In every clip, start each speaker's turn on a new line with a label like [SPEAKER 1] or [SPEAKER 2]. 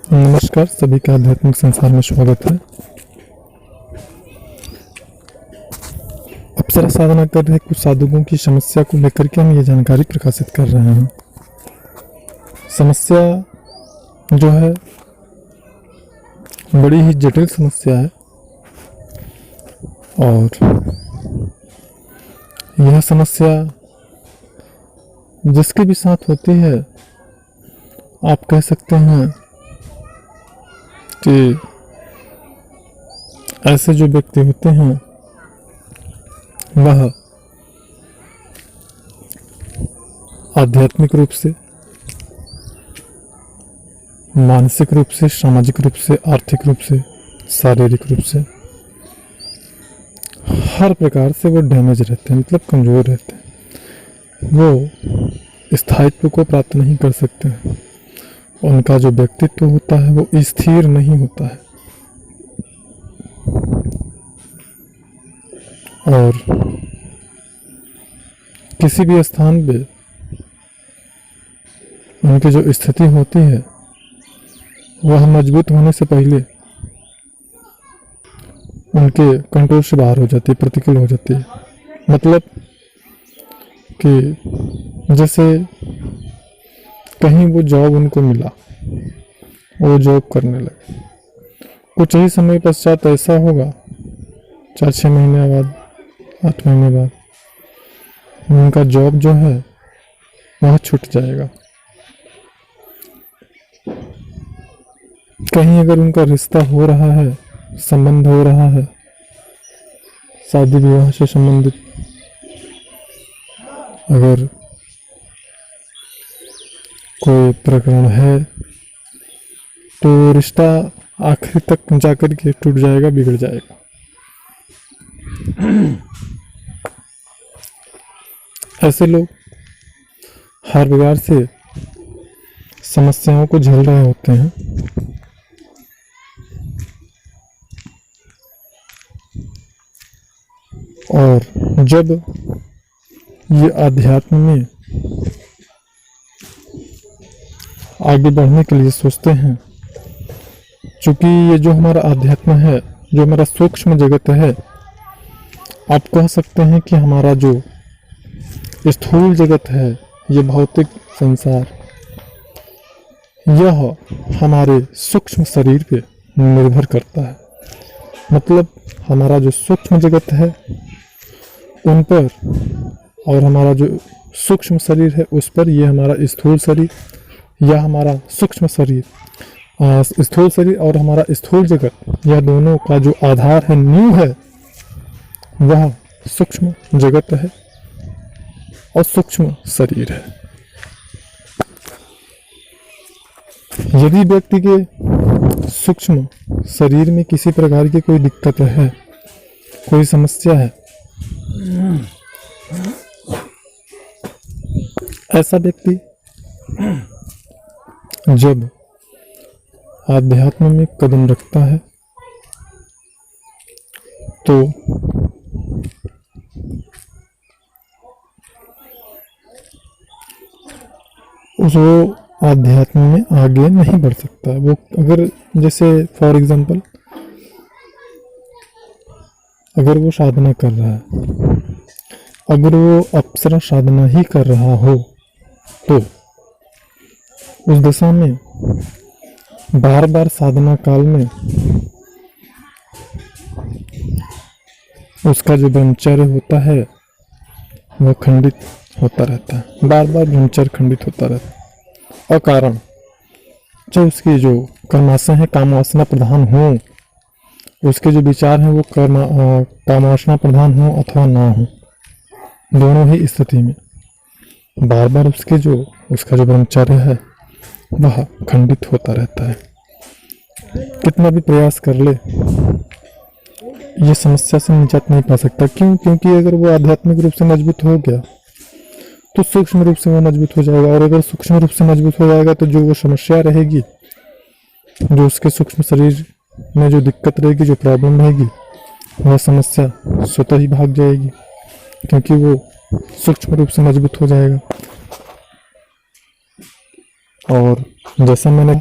[SPEAKER 1] नमस्कार, सभी का आध्यात्मिक संसार में स्वागत है। अप्सरा साधना कर रहे कुछ साधकों की समस्या को लेकर के हम ये जानकारी प्रकाशित कर रहे हैं। समस्या जो है बड़ी ही जटिल समस्या है और यह समस्या जिसके भी साथ होती है आप कह सकते हैं कि ऐसे जो व्यक्ति होते हैं वह आध्यात्मिक रूप से, मानसिक रूप से, सामाजिक रूप से, आर्थिक रूप से, शारीरिक रूप से हर प्रकार से वो डैमेज रहते हैं, मतलब कमज़ोर रहते हैं। वो स्थायित्व को प्राप्त नहीं कर सकते हैं। उनका जो व्यक्तित्व होता है वो स्थिर नहीं होता है और किसी भी स्थान पे उनकी जो स्थिति होती है वह मजबूत होने से पहले उनके कंट्रोल से बाहर हो जाती है, प्रतिकूल हो जाती है। मतलब कि जैसे कहीं वो जॉब उनको मिला, वो जॉब करने लगे, कुछ ही समय पश्चात ऐसा होगा 4-6 महीने बाद, 8 महीने बाद उनका जॉब जो है वह छूट जाएगा। कहीं अगर उनका रिश्ता हो रहा है, संबंध हो रहा है, शादी विवाह से संबंधित अगर कोई प्रकरण है तो रिश्ता आखिर तक जाकर के टूट जाएगा, बिगड़ जाएगा। ऐसे लोग हर प्रकार से समस्याओं को झेल रहे होते हैं और जब ये अध्यात्म में आगे बढ़ने के लिए सोचते हैं, क्योंकि ये जो हमारा अध्यात्म है, जो हमारा सूक्ष्म जगत है, आप कह सकते हैं कि हमारा जो स्थूल जगत है, ये भौतिक संसार, यह हमारे सूक्ष्म शरीर पे निर्भर करता है। मतलब हमारा जो सूक्ष्म जगत है उन पर और हमारा जो सूक्ष्म शरीर है उस पर, ये हमारा स्थूल शरीर या हमारा सूक्ष्म शरीर, स्थूल शरीर और हमारा स्थूल जगत, यह दोनों का जो आधार है, नींव है, वह सूक्ष्म जगत है और सूक्ष्म शरीर है। यदि व्यक्ति के सूक्ष्म शरीर में किसी प्रकार की कोई दिक्कत है, कोई समस्या है, ऐसा व्यक्ति जब आध्यात्म में कदम रखता है तो वो आध्यात्म में आगे नहीं बढ़ सकता। वो अगर जैसे फॉर एग्जांपल अगर वो साधना कर रहा है, अगर वो अप्सरा साधना ही कर रहा हो तो उस दशा में बार बार साधना काल में उसका जो ब्रह्मचर्य होता है वो खंडित होता रहता है, बार बार ब्रह्मचर्य खंडित होता रहता है। और कारण जो उसकी जो कर्माशय है कामवासना प्रधान हो, उसके जो विचार हैं वो कामवासना प्रधान हो अथवा ना हो, दोनों ही स्थिति में बार बार उसका जो ब्रह्मचर्य है वह खंडित होता रहता है। कितना भी प्रयास कर ले ये समस्या से निजात नहीं पा सकता। क्यों? क्योंकि अगर वो आध्यात्मिक रूप से मजबूत हो गया तो सूक्ष्म रूप से वो मजबूत हो जाएगा, और अगर सूक्ष्म रूप से मजबूत हो जाएगा तो जो वो समस्या रहेगी, जो उसके सूक्ष्म शरीर में जो दिक्कत रहेगी, जो प्रॉब्लम रहेगी, वह समस्या स्वतः ही भाग जाएगी, क्योंकि वो सूक्ष्म रूप से मजबूत हो जाएगा। और जैसा मैंने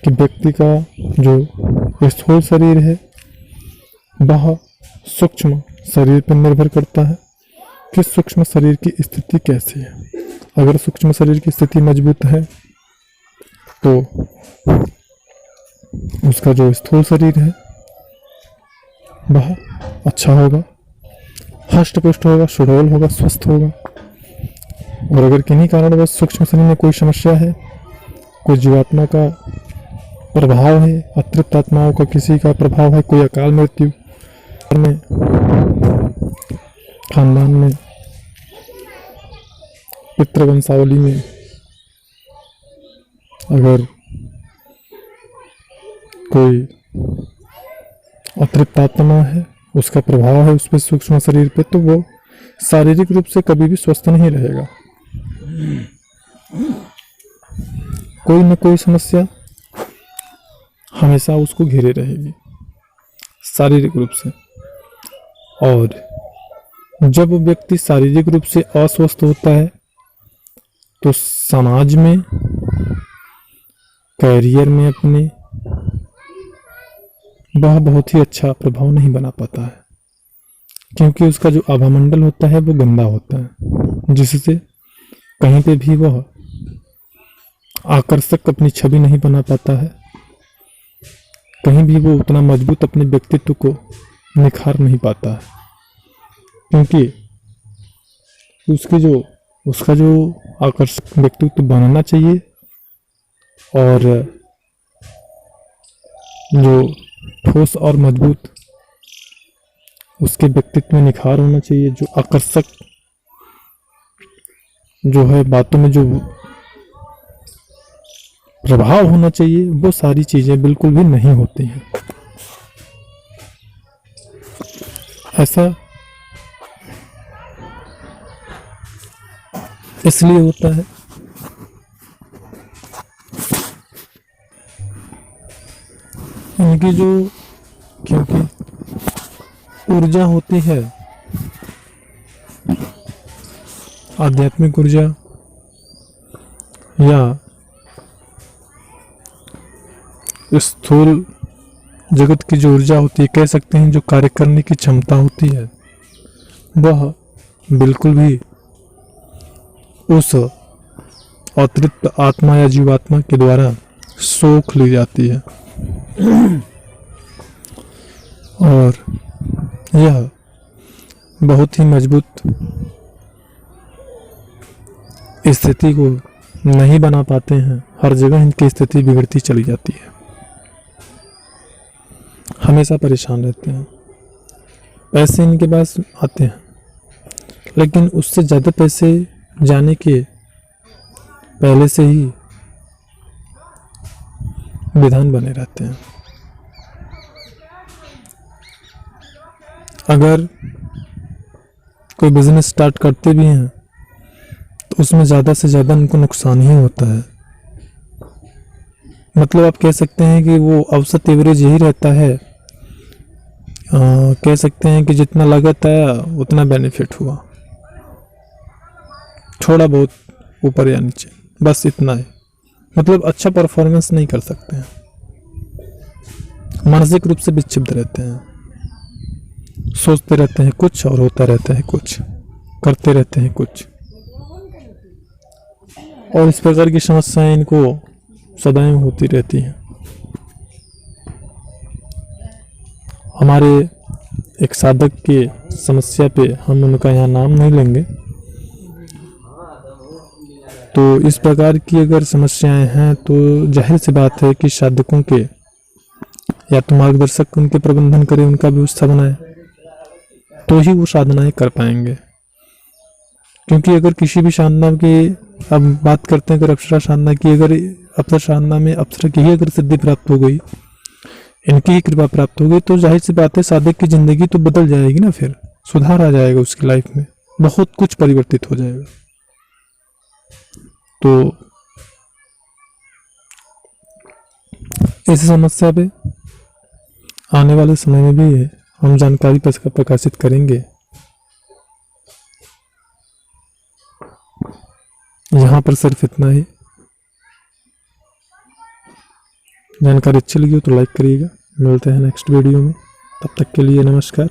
[SPEAKER 1] कि व्यक्ति का जो स्थूल शरीर है वह सूक्ष्म शरीर पर निर्भर करता है कि सूक्ष्म शरीर की स्थिति कैसी है। अगर सूक्ष्म शरीर की स्थिति मजबूत है तो उसका जो स्थूल शरीर है वह अच्छा होगा, हष्ट पुष्ट होगा, सुडौल होगा, स्वस्थ होगा। और अगर किन्हीं कारणवश सूक्ष्म शरीर में कोई समस्या है, कोई जीवात्मा का प्रभाव है, अतृप्त आत्माओं का किसी का प्रभाव है, कोई अकाल मृत्यु में, खानदान में, पितृवंशावली में अगर कोई अतृप्त आत्मा है, उसका प्रभाव है उस पर सूक्ष्म शरीर पे, तो वो शारीरिक रूप से कभी भी स्वस्थ नहीं रहेगा। कोई न कोई समस्या हमेशा उसको घेरे रहेगी शारीरिक रूप से। और जब व्यक्ति शारीरिक रूप से अस्वस्थ होता है तो समाज में, कैरियर में अपने वह बहुत ही अच्छा प्रभाव नहीं बना पाता है, क्योंकि उसका जो आभामंडल होता है वो गंदा होता है, जिससे कहीं पे भी वह आकर्षक अपनी छवि नहीं बना पाता है, कहीं भी वो उतना मजबूत अपने व्यक्तित्व को निखार नहीं पाता है, क्योंकि उसका जो आकर्षक व्यक्तित्व बनना चाहिए और जो ठोस और मजबूत उसके व्यक्तित्व में निखार होना चाहिए, जो आकर्षक जो है बातों में जो प्रभाव होना चाहिए, वो सारी चीजें बिल्कुल भी नहीं होती हैं। ऐसा इसलिए होता है इनकी जो, क्योंकि ऊर्जा होती है, आध्यात्मिक ऊर्जा या स्थूल जगत की जो ऊर्जा होती है, कह सकते हैं जो कार्य करने की क्षमता होती है, वह बिल्कुल भी उस अतृप्त आत्मा या जीवात्मा के द्वारा सोख ली जाती है। और यह बहुत ही मजबूत स्थिति को नहीं बना पाते हैं, हर जगह इनकी स्थिति बिगड़ती चली जाती है, हमेशा परेशान रहते हैं। पैसे इनके पास आते हैं लेकिन उससे ज़्यादा पैसे जाने के पहले से ही विधान बने रहते हैं। अगर कोई बिजनेस स्टार्ट करते भी हैं तो उसमें ज़्यादा से ज़्यादा उनको नुकसान ही होता है। मतलब आप कह सकते हैं कि वो औसत एवरेज यही रहता है, कह सकते हैं कि जितना लागत आया उतना बेनिफिट हुआ, थोड़ा बहुत ऊपर या नीचे, बस इतना है। मतलब अच्छा परफॉर्मेंस नहीं कर सकते हैं, मानसिक रूप से विक्षिप्त रहते हैं, सोचते रहते हैं कुछ और होता रहता है कुछ, करते रहते हैं कुछ, और इस प्रकार की समस्याएं इनको सदैव होती रहती हैं। हमारे एक साधक की समस्या पे, हम उनका यहाँ नाम नहीं लेंगे, तो इस प्रकार की अगर समस्याएं हैं तो जाहिर सी बात है कि साधकों के या तो मार्गदर्शक उनके प्रबंधन करें, उनका व्यवस्था बनाए, तो ही वो साधनाएं कर पाएंगे। क्योंकि अगर किसी भी साधना की, अब बात करते हैं अगर अप्सरा साधना की, अगर अप्सरा साधना में अप्सरा की ही अगर सिद्धि प्राप्त हो गई, इनकी ही कृपा प्राप्त हो गई, तो जाहिर सी बात है साधक की जिंदगी तो बदल जाएगी ना, फिर सुधार आ जाएगा उसकी लाइफ में, बहुत कुछ परिवर्तित हो जाएगा। तो इस समस्या पे आने वाले समय में भी हम जानकारी प्रकाशित करेंगे। यहाँ पर सिर्फ इतना ही। जानकारी अच्छी लगी हो तो लाइक करिएगा। मिलते हैं नेक्स्ट वीडियो में, तब तक के लिए नमस्कार।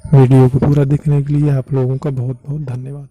[SPEAKER 1] वीडियो को पूरा देखने के लिए आप लोगों का बहुत बहुत धन्यवाद।